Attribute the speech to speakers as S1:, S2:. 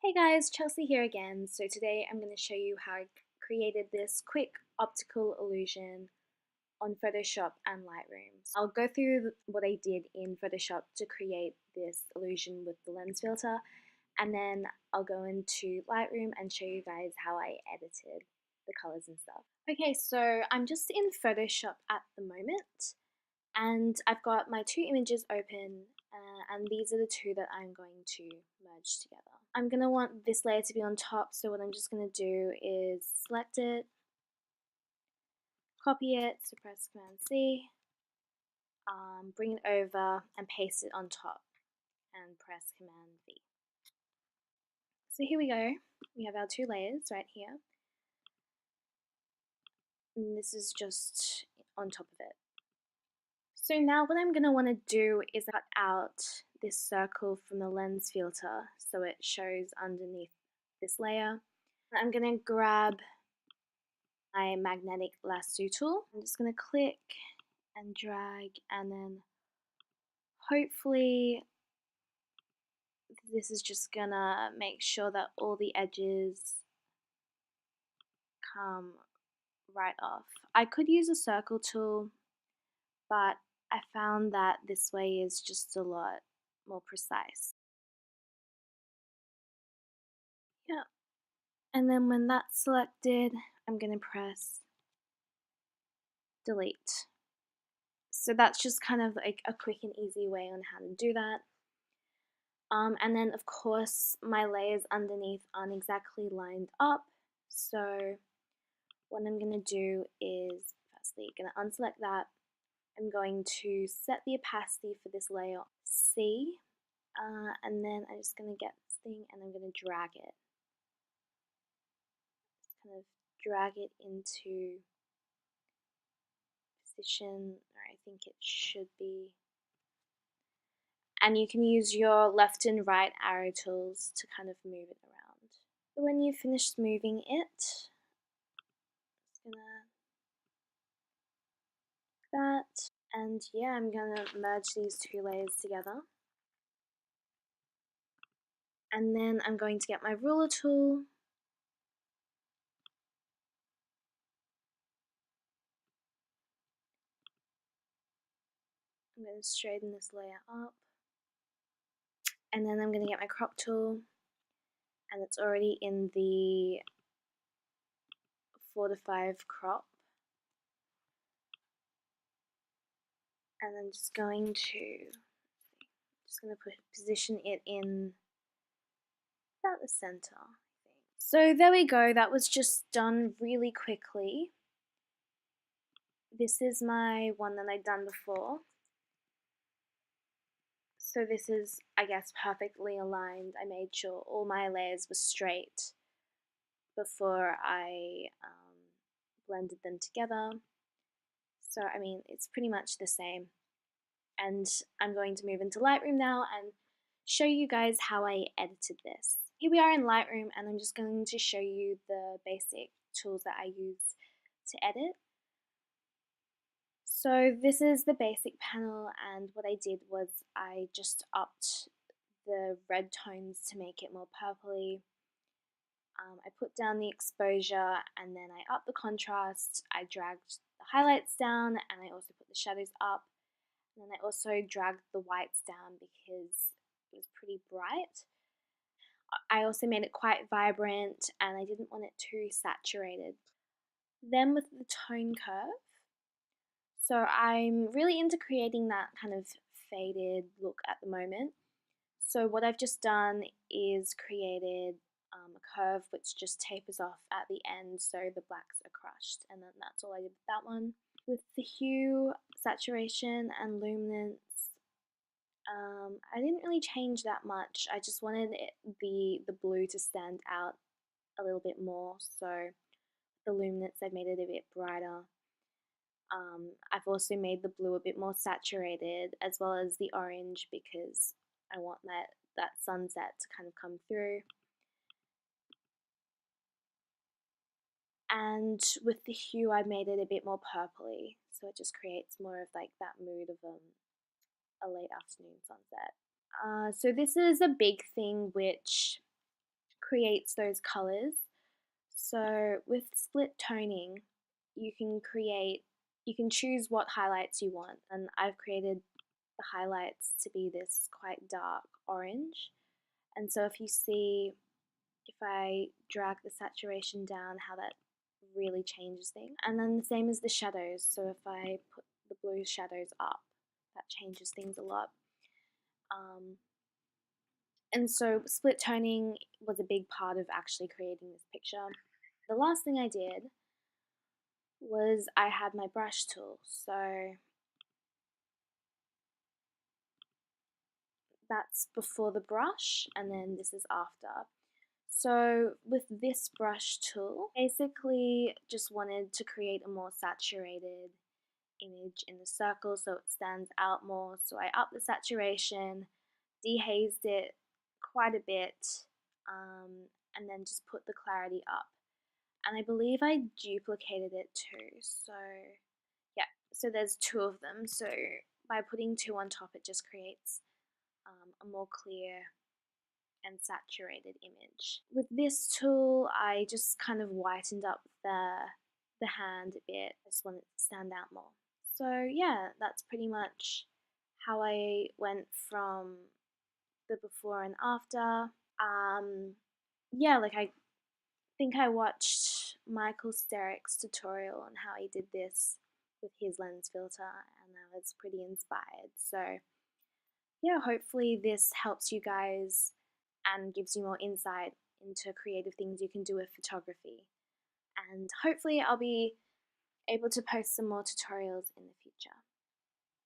S1: Hey guys, Chelsea here again. So today I'm going to show you how I created this quick optical illusion on Photoshop and Lightroom. I'll go through what I did in Photoshop to create this illusion with the lens filter, and then I'll go into Lightroom and show you guys how I edited the colors and stuff. Okay, so I'm just in Photoshop at the moment, and I've got my two images open, and these are the two that I'm going to merge together. I'm going to want this layer to be on top, so what I'm just going to do is select it, copy it, so press Command C, bring it over and paste it on top, and press Command V. So here we go, we have our two layers right here, and this is just on top of it. So now what I'm going to want to do is cut out this circle from the lens filter so it shows underneath this layer. I'm going to grab my magnetic lasso tool. I'm just going to click and drag, and then hopefully this is just going to make sure that all the edges come right off. I could use a circle tool, but I found that this way is just a lot more precise. Yeah. And then when that's selected, I'm going to press delete. So that's just kind of like a quick and easy way on how to do that. And then of course my layers underneath aren't exactly lined up. So what I'm going to do is firstly going to unselect that. I'm going to set the opacity for this layer C, and then I'm just going to get this thing and I'm going to drag it. Just kind of drag it into position, or I think it should be. And you can use your left and right arrow tools to kind of move it around. So when you've finished moving it, just gonna that, and yeah, I'm gonna merge these two layers together. And then I'm going to get my ruler tool. I'm going to straighten this layer up. And then I'm going to get my crop tool, and it's already in the 4 to 5 crop. And I'm just going to position it in about the center. So there we go, that was just done really quickly. This is my one that I'd done before. So this is, I guess, perfectly aligned. I made sure all my layers were straight before I blended them together. So I mean, it's pretty much the same. And I'm going to move into Lightroom now and show you guys how I edited this. Here we are in Lightroom, and I'm just going to show you the basic tools that I used to edit. So this is the basic panel, and what I did was I just upped the red tones to make it more purpley. I put down the exposure, and then I upped the contrast. I dragged the highlights down, and I also put the shadows up. And then I also dragged the whites down because it was pretty bright. I also made it quite vibrant, and I didn't want it too saturated. Then with the tone curve, so I'm really into creating that kind of faded look at the moment. So what I've just done is created a curve which just tapers off at the end so the blacks are crushed, and then that's all I did with that one. With the hue, saturation and luminance, I didn't really change that much. I just wanted the blue to stand out a little bit more, so the luminance I've made it a bit brighter. I've also made the blue a bit more saturated, as well as the orange, because I want that sunset to kind of come through. And with the hue, I made it a bit more purpley, so it just creates more of like that mood of a late afternoon sunset. So this is a big thing which creates those colors. So with split toning, you can choose what highlights you want, and I've created the highlights to be this quite dark orange. And so if you see, if I drag the saturation down, how that really changes things. And then the same as the shadows. So if I put the blue shadows up, that changes things a lot. And so split toning was a big part of actually creating this picture. The last thing I did was I had my brush tool. So that's before the brush, and then this is after. So with this brush tool, basically just wanted to create a more saturated image in the circle so it stands out more. So I upped the saturation, dehazed it quite a bit, and then just put the clarity up. And I believe I duplicated it too. So yeah, so there's two of them. So by putting two on top, it just creates a more clear and saturated image. With this tool, I just kind of whitened up the hand a bit. I just wanted it to stand out more. So yeah, that's pretty much how I went from the before and after. Yeah, like I think I watched Michael Sterick's tutorial on how he did this with his lens filter, and I was pretty inspired. So yeah, hopefully this helps you guys and gives you more insight into creative things you can do with photography. And hopefully I'll be able to post some more tutorials in the future.